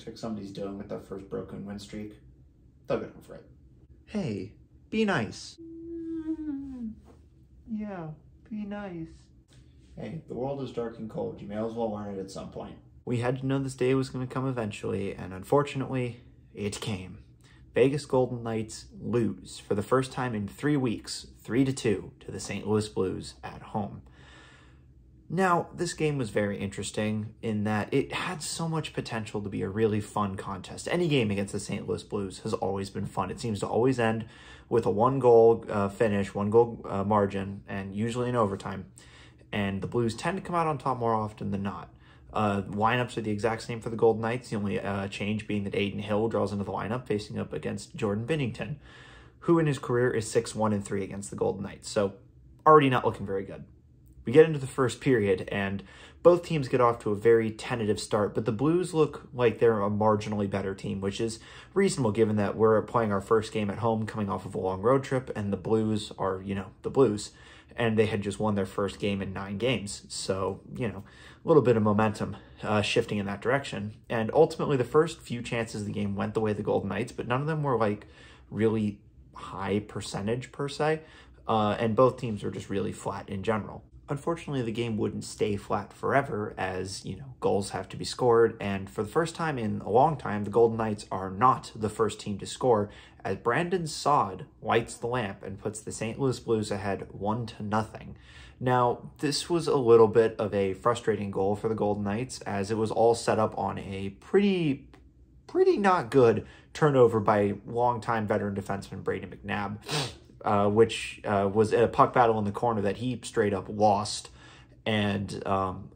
Looks like somebody's doing with their first broken win streak. They'll get over it. Hey, be nice. Yeah, be nice. Hey, the world is dark and cold. You may as well learn it at some point. We had to know this day was going to come eventually, and unfortunately, it came. Vegas Golden Knights lose for the first time in 3 weeks, 3-2 to the St. Louis Blues at home. Now, this game was very interesting in that it had so much potential to be a really fun contest. Any game against the St. Louis Blues has always been fun. It seems to always end with a one-goal finish, one-goal margin, and usually in overtime. And the Blues tend to come out on top more often than not. Lineups are the exact same for the Golden Knights, the only change being that Adin Hill draws into the lineup facing up against Jordan Binnington, who in his career is 6-1-3 against the Golden Knights. So already not looking very good. We get into the first period, and both teams get off to a very tentative start, but the Blues look like they're a marginally better team, which is reasonable given that we're playing our first game at home coming off of a long road trip, and the Blues are, the Blues. And they had just won their first game in 9 games. So, a little bit of momentum shifting in that direction. And ultimately, the first few chances of the game went the way of the Golden Knights, but none of them were, really high percentage per se. And both teams were just really flat in general. Unfortunately, the game wouldn't stay flat forever as, goals have to be scored. And for the first time in a long time, the Golden Knights are not the first team to score as Brandon Saad lights the lamp and puts the St. Louis Blues ahead 1-0. Now, this was a little bit of a frustrating goal for the Golden Knights as it was all set up on a pretty not good turnover by longtime veteran defenseman Brady McNabb. Which was a puck battle in the corner that he straight up lost and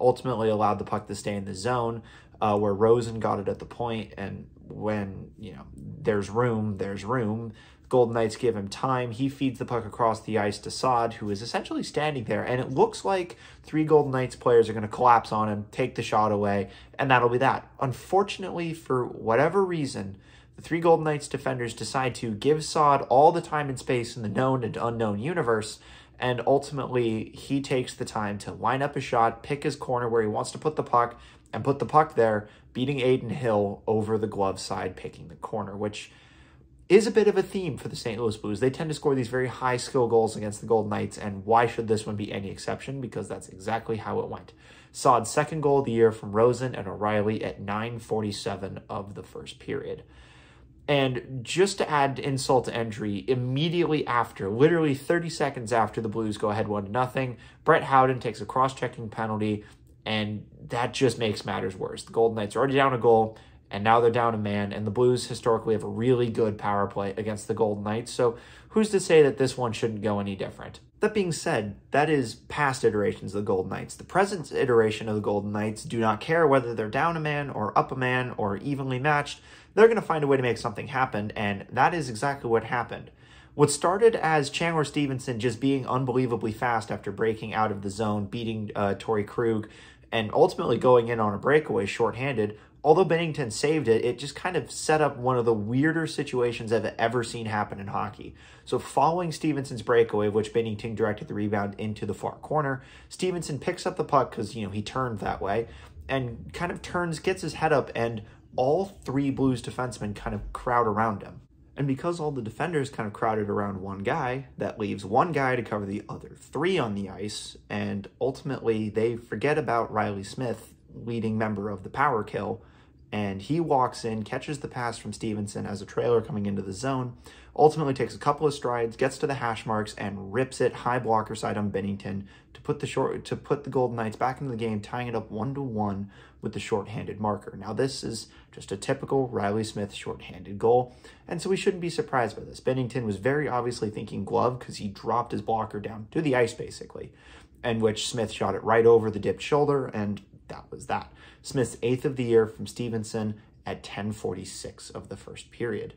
ultimately allowed the puck to stay in the zone where Rosen got it at the point. And when, there's room, there's room. Golden Knights give him time. He feeds the puck across the ice to Saad, who is essentially standing there. And it looks like 3 Golden Knights players are going to collapse on him, take the shot away, and that'll be that. Unfortunately, for whatever reason, the 3 Golden Knights defenders decide to give Saad all the time and space in the known and unknown universe, and ultimately he takes the time to line up a shot, pick his corner where he wants to put the puck, and put the puck there, beating Adin Hill over the glove side, picking the corner, which is a bit of a theme for the St. Louis Blues. They tend to score these very high skill goals against the Golden Knights, and why should this one be any exception? Because that's exactly how it went. Saad's second goal of the year from Rosen and O'Reilly at 9:47 of the first period. And just to add insult to injury, immediately after, literally 30 seconds after the Blues go ahead 1-0, Brett Howden takes a cross-checking penalty, and that just makes matters worse. The Golden Knights are already down a goal, and now they're down a man, and the Blues historically have a really good power play against the Golden Knights, so who's to say that this one shouldn't go any different? That being said, that is past iterations of the Golden Knights. The present iteration of the Golden Knights do not care whether they're down a man or up a man or evenly matched. They're going to find a way to make something happen, and that is exactly what happened. What started as Chandler Stevenson just being unbelievably fast after breaking out of the zone, beating Torrey Krug, and ultimately going in on a breakaway shorthanded, although Binnington saved it, it just kind of set up one of the weirder situations I've ever seen happen in hockey. So following Stevenson's breakaway, which Binnington directed the rebound into the far corner, Stevenson picks up the puck because, he turned that way, and kind of gets his head up, and all 3 Blues defensemen kind of crowd around him. And because all the defenders kind of crowded around one guy, that leaves one guy to cover the other 3 on the ice, and ultimately they forget about Riley Smith, leading member of the power kill, and he walks in, catches the pass from Stevenson as a trailer coming into the zone, ultimately takes a couple of strides, gets to the hash marks, and rips it high blocker side on Binnington to put the Golden Knights back into the game, tying it up 1-1 with the shorthanded marker. Now, this is just a typical Riley Smith shorthanded goal, and so we shouldn't be surprised by this. Binnington was very obviously thinking glove because he dropped his blocker down to the ice, basically, and which Smith shot it right over the dipped shoulder, and that was that. Smith's 8th of the year from Stevenson at 10:46 of the first period.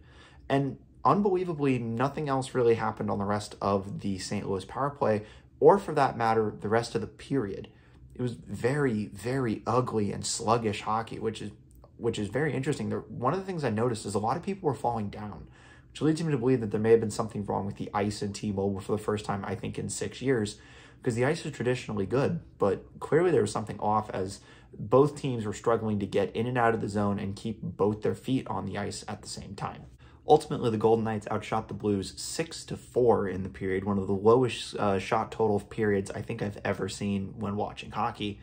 And unbelievably, nothing else really happened on the rest of the St. Louis power play, or for that matter, the rest of the period. It was very, very ugly and sluggish hockey, which is very interesting. One of the things I noticed is a lot of people were falling down, which leads me to believe that there may have been something wrong with the ice in T-Mobile for the first time, I think, in 6 years. because the ice is traditionally good, but clearly there was something off as both teams were struggling to get in and out of the zone and keep both their feet on the ice at the same time. Ultimately, the Golden Knights outshot the Blues 6-4 in the period, one of the lowest shot total periods I think I've ever seen when watching hockey.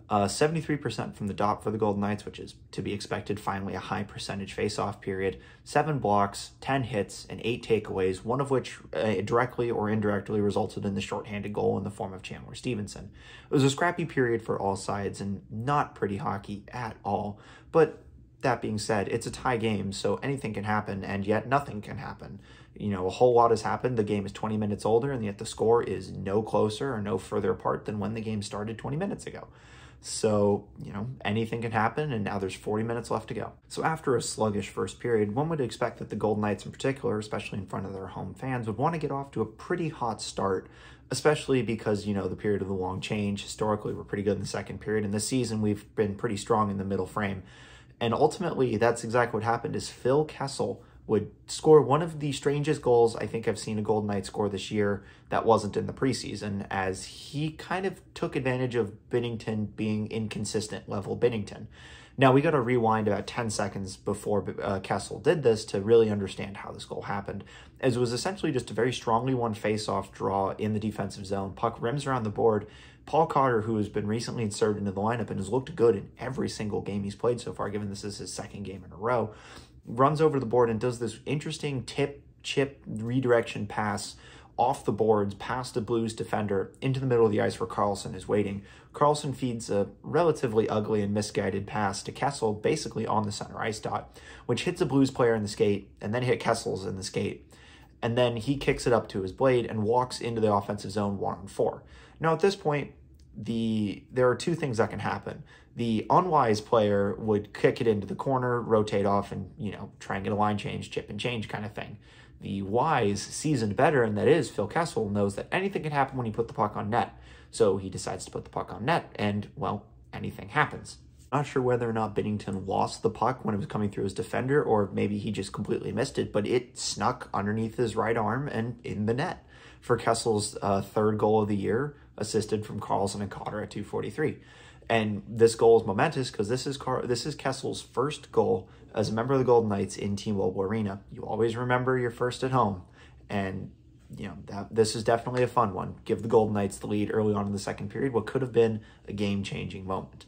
73% from the dot for the Golden Knights, which is to be expected, finally a high percentage face-off period. 7 blocks, 10 hits, and 8 takeaways, one of which directly or indirectly resulted in the shorthanded goal in the form of Chandler Stevenson. It was a scrappy period for all sides and not pretty hockey at all. But that being said, it's a tie game, so anything can happen, and yet nothing can happen. You know, a whole lot has happened. The game is 20 minutes older, and yet the score is no closer or no further apart than when the game started 20 minutes ago. So, you know, anything can happen, and now there's 40 minutes left to go. So after a sluggish first period, one would expect that the Golden Knights in particular, especially in front of their home fans, would want to get off to a pretty hot start, especially because, you know, the period of the long change, historically, we're pretty good in the second period, and this season we've been pretty strong in the middle frame. And ultimately, that's exactly what happened, is Phil Kessel would score one of the strangest goals I think I've seen a Golden Knight score this year that wasn't in the preseason, as he kind of took advantage of Binnington being inconsistent level Binnington. Now, we got to rewind about 10 seconds before Kessel did this to really understand how this goal happened, as it was essentially just a very strongly won face-off draw in the defensive zone. Puck rims around the board. Paul Cotter, who has been recently inserted into the lineup and has looked good in every single game he's played so far, given this is his second game in a row, runs over the board and does this interesting chip redirection pass off the boards past the Blues defender into the middle of the ice where Karlsson is waiting. Karlsson feeds a relatively ugly and misguided pass to Kessel basically on the center ice dot, which hits a Blues player in the skate and then hit Kessel's in the skate. And then he kicks it up to his blade and walks into the offensive zone 1-on-4. Now at this point, there are two things that can happen. The unwise player would kick it into the corner, rotate off, and, you know, try and get a line change, chip and change kind of thing. The wise, seasoned veteran that is Phil Kessel knows that anything can happen when you put the puck on net. So he decides to put the puck on net, and, well, anything happens. Not sure whether or not Binnington lost the puck when it was coming through his defender, or maybe he just completely missed it, but it snuck underneath his right arm and in the net for Kessel's third goal of the year, assisted from Karlsson and Cotter at 2:43. And this goal is momentous because this is Kessel's first goal as a member of the Golden Knights in T-Mobile Arena. You always remember your first at home, and you know this is definitely a fun one. Give the Golden Knights the lead early on in the second period, what could have been a game-changing moment.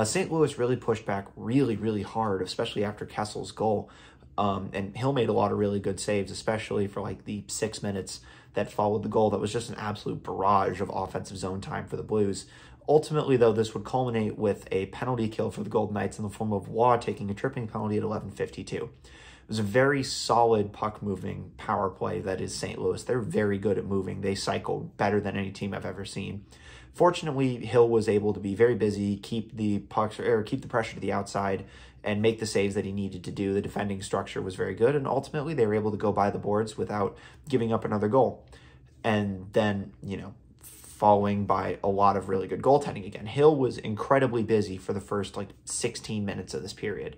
St. Louis really pushed back really hard, especially after Kessel's goal. And Hill made a lot of really good saves, especially for like the 6 minutes that followed the goal. That was just an absolute barrage of offensive zone time for the Blues. Ultimately, though, this would culminate with a penalty kill for the Golden Knights in the form of Waugh taking a tripping penalty at 11:52. It was a very solid puck-moving power play that is St. Louis. They're very good at moving. They cycle better than any team I've ever seen. Fortunately, Hill was able to be very busy, keep the pressure to the outside, and make the saves that he needed to do. The defending structure was very good, and ultimately they were able to go by the boards without giving up another goal. And then, you know, following by a lot of really good goaltending again. Hill was incredibly busy for the first, 16 minutes of this period.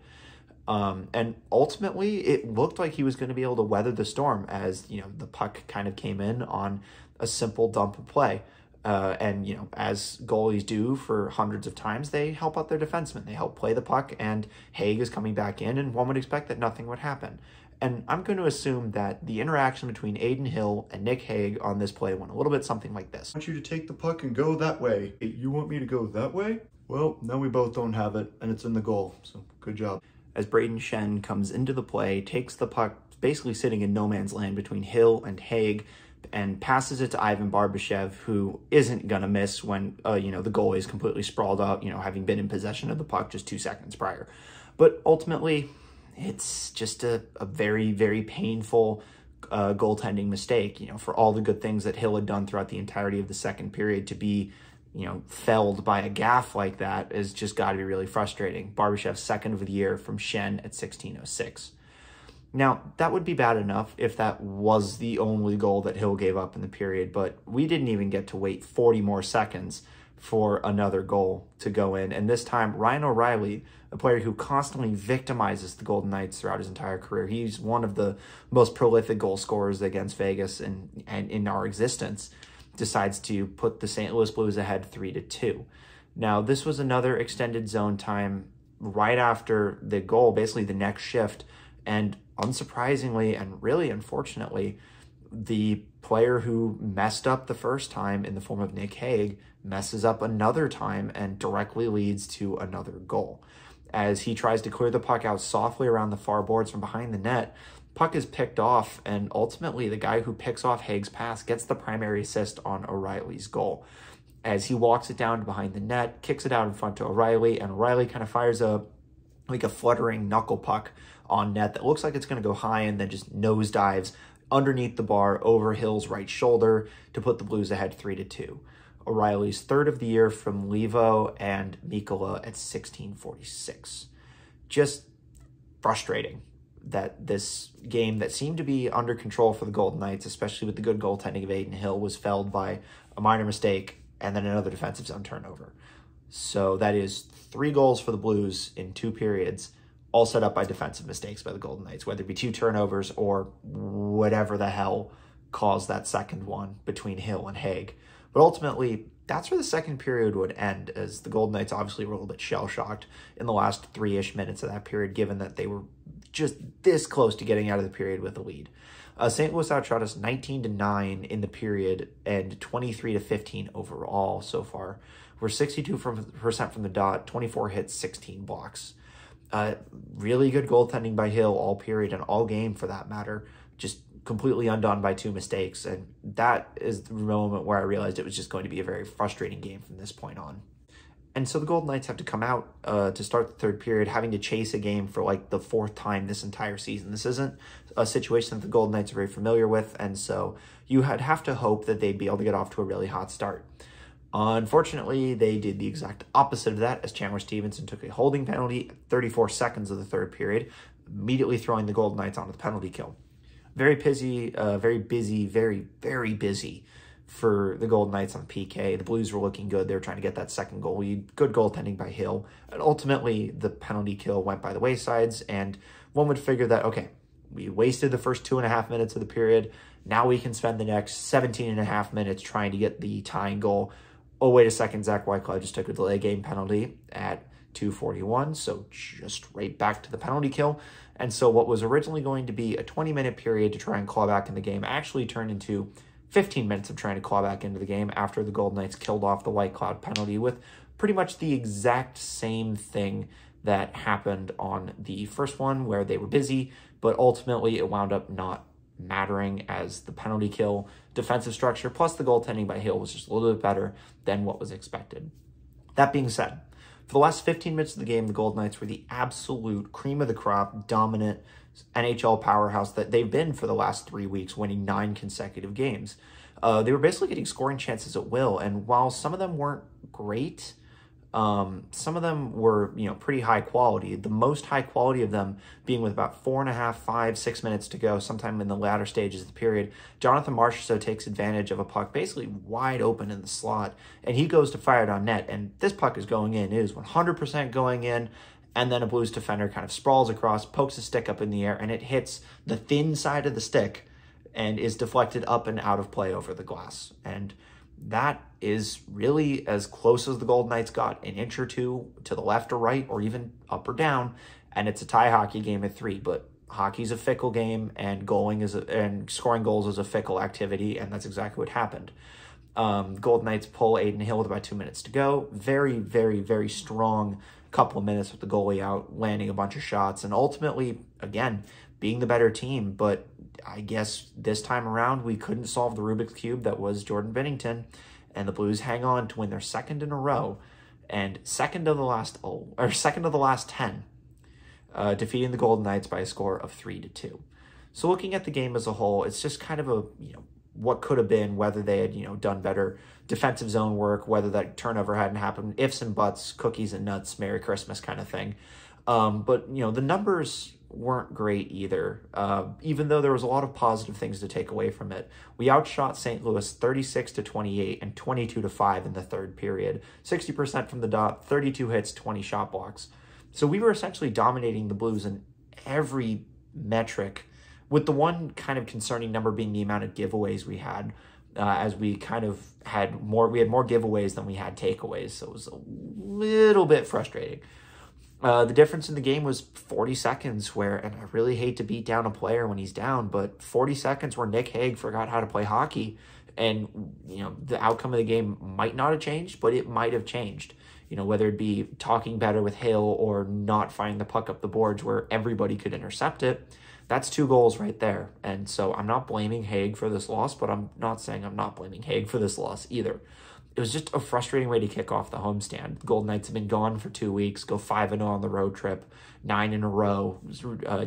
And ultimately, it looked like he was going to be able to weather the storm as, you know, the puck kind of came in on a simple dump of play. And, you know, as goalies do for hundreds of times, they help out their defensemen. They help play the puck, and Haig is coming back in, and one would expect that nothing would happen. And I'm going to assume that the interaction between Adin Hill and Nick Haig on this play went a little bit something like this. I want you to take the puck and go that way. Hey, you want me to go that way? Well, now we both don't have it, and it's in the goal, so good job. As Braden Shen comes into the play, takes the puck, basically sitting in no man's land between Hill and Haig, and passes it to Ivan Barbashev, who isn't going to miss when, you know, the goalie is completely sprawled out, you know, having been in possession of the puck just 2 seconds prior. But ultimately, it's just a very painful goaltending mistake, you know, for all the good things that Hill had done throughout the entirety of the second period to be, you know, felled by a gaff like that is just got to be really frustrating. Barbashev's second of the year from Shen at 16:06. Now, that would be bad enough if that was the only goal that Hill gave up in the period, but we didn't even get to wait 40 more seconds for another goal to go in. And this time, Ryan O'Reilly, a player who constantly victimizes the Golden Knights throughout his entire career, he's one of the most prolific goal scorers against Vegas and in our existence, decides to put the St. Louis Blues ahead 3-2. Now, this was another extended zone time right after the goal, basically the next shift. And unsurprisingly, and really unfortunately, the player who messed up the first time in the form of Nick Hague messes up another time and directly leads to another goal. As he tries to clear the puck out softly around the far boards from behind the net, puck is picked off, and ultimately the guy who picks off Hague's pass gets the primary assist on O'Reilly's goal. As he walks it down behind the net, kicks it out in front to O'Reilly, and O'Reilly kind of fires a fluttering knuckle puck on net that looks like it's going to go high and then just nosedives underneath the bar over Hill's right shoulder to put the Blues ahead 3-2. O'Reilly's third of the year from Levo and Mikkola at 16:46. Just frustrating that this game that seemed to be under control for the Golden Knights, especially with the good goaltending of Adin Hill, was felled by a minor mistake and then another defensive zone turnover. So that is 3 goals for the Blues in 2 periods, all set up by defensive mistakes by the Golden Knights, whether it be 2 turnovers or whatever the hell caused that second one between Hill and Hague. But ultimately, that's where the second period would end, as the Golden Knights obviously were a little bit shell-shocked in the last 3-ish minutes of that period, given that they were just this close to getting out of the period with a lead. St. Louis outshot us 19-9 in the period and 23-15 overall so far. We're 62% from the dot, 24 hits, 16 blocks. Really good goaltending by Hill all period and all game for that matter. Just completely undone by 2 mistakes. And that is the moment where I realized it was just going to be a very frustrating game from this point on. And so the Golden Knights have to come out to start the third period, having to chase a game for like the 4th time this entire season. This isn't a situation that the Golden Knights are very familiar with, and so you have to hope that they'd be able to get off to a really hot start. Unfortunately, they did the exact opposite of that, as Chandler Stevenson took a holding penalty at 34 seconds of the third period, immediately throwing the Golden Knights onto the penalty kill. Very busy for the Golden Knights on PK. The Blues were looking good. They were trying to get that second goal. Good goaltending by Hill. And ultimately, the penalty kill went by the waysides, and one would figure that, okay, we wasted the first 2.5 minutes of the period. Now we can spend the next 17.5 minutes trying to get the tying goal. Oh, wait a second, Zach Whitecloud just took a delay game penalty at 2:41, so just right back to the penalty kill. And so what was originally going to be a 20-minute period to try and claw back in the game actually turned into 15 minutes of trying to claw back into the game after the Golden Knights killed off the Whitecloud penalty with pretty much the exact same thing that happened on the first one, where they were busy, but ultimately it wound up not mattering, as the penalty kill defensive structure plus the goaltending by Hill was just a little bit better than what was expected. That being said, for the last 15 minutes of the game, the Golden Knights were the absolute cream of the crop, dominant NHL powerhouse that they've been for the last 3 weeks, winning 9 consecutive games. They were basically getting scoring chances at will, and while some of them weren't great, some of them were, pretty high quality. The most high quality of them being with about 4.5, 5, 6 minutes to go, sometime in the latter stages of the period. Jonathan Marchessault takes advantage of a puck basically wide open in the slot, and he goes to fire it on net, and this puck is going in. It is 100% going in. And then a Blues defender kind of sprawls across, pokes a stick up in the air, and it hits the thin side of the stick and is deflected up and out of play over the glass. And that is really as close as the Golden Knights got, an inch or two to the left or right, or even up or down. And it's a tie hockey game at 3, but hockey's a fickle game, and scoring goals is a fickle activity, and that's exactly what happened. Golden Knights pull Adin Hill with about 2 minutes to go. Very, very, very strong couple of minutes with the goalie out, landing a bunch of shots, and ultimately, again, being the better team. But I guess this time around, we couldn't solve the Rubik's Cube that was Jordan Binnington, and the Blues hang on to win their 2nd in a row, and second of the last 10, defeating the Golden Knights by a score of 3-2. So looking at the game as a whole, it's just kind of a, what could have been, whether they had, done better defensive zone work, whether that turnover hadn't happened, ifs and buts, cookies and nuts, Merry Christmas kind of thing. But, the numbers weren't great either, even though there was a lot of positive things to take away from it. We outshot St. Louis 36-28 and 22-5 in the third period, 60% from the dot, 32 hits, 20 shot blocks. So we were essentially dominating the Blues in every metric, with the one kind of concerning number being the amount of giveaways we had. as we kind of had more giveaways than we had takeaways, so it was a little bit frustrating. The difference in the game was 40 seconds where, and I really hate to beat down a player when he's down, but 40 seconds where Nick Hague forgot how to play hockey. And, you know, the outcome of the game might not have changed, but it might have changed. You know, whether it be talking better with Hill or not finding the puck up the boards where everybody could intercept it. That's 2 goals right there. And so I'm not blaming Hague for this loss, but I'm not saying I'm not blaming Hague for this loss either. It was just a frustrating way to kick off the homestand. The Golden Knights have been gone for 2 weeks, go 5-0 on the road trip, 9 in a row,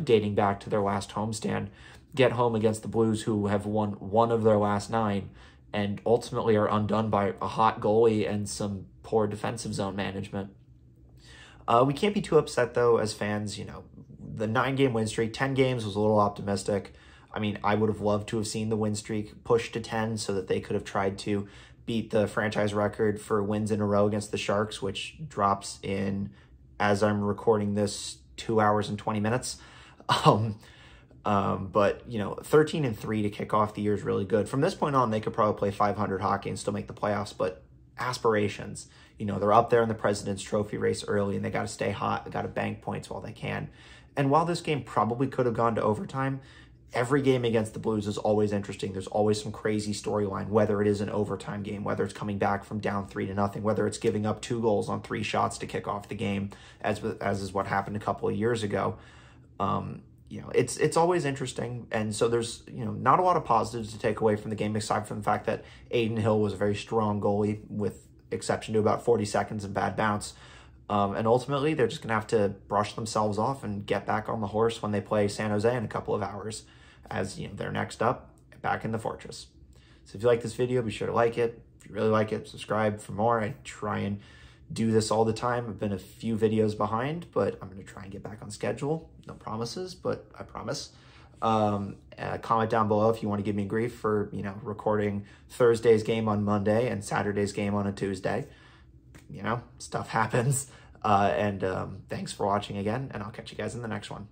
dating back to their last homestand. Get home against the Blues, who have won 1 of their last 9, and ultimately are undone by a hot goalie and some poor defensive zone management. We can't be too upset, though, as fans. You know, the 9-game win streak, 10 games was a little optimistic. I mean, I would have loved to have seen the win streak pushed to 10 so that they could have tried to beat the franchise record for wins in a row against the Sharks, which drops in, as I'm recording this, 2 hours and 20 minutes. But, you know, 13-3 to kick off the year is really good. From this point on, they could probably play 500 hockey and still make the playoffs, but aspirations, you know, they're up there in the President's Trophy race early, and they got to stay hot. They got to bank points while they can. And while this game probably could have gone to overtime, every game against the Blues is always interesting. There's always some crazy storyline, whether it is an overtime game, whether it's coming back from down 3-0, whether it's giving up 2 goals on 3 shots to kick off the game, as is what happened a couple of years ago. You know, it's always interesting. And so there's, you know, not a lot of positives to take away from the game, aside from the fact that Adin Hill was a very strong goalie, with exception to about 40 seconds of bad bounce. And ultimately, they're just going to have to brush themselves off and get back on the horse when they play San Jose in a couple of hours, as, you know, they're next up back in the Fortress. So if you like this video, be sure to like it. If you really like it, subscribe for more. I try and do this all the time. I've been a few videos behind, but I'm going to try and get back on schedule. No promises, but I promise. Comment down below if you want to give me grief for, you know, recording Thursday's game on Monday and Saturday's game on a Tuesday. You know, stuff happens. Thanks for watching again, and I'll catch you guys in the next one.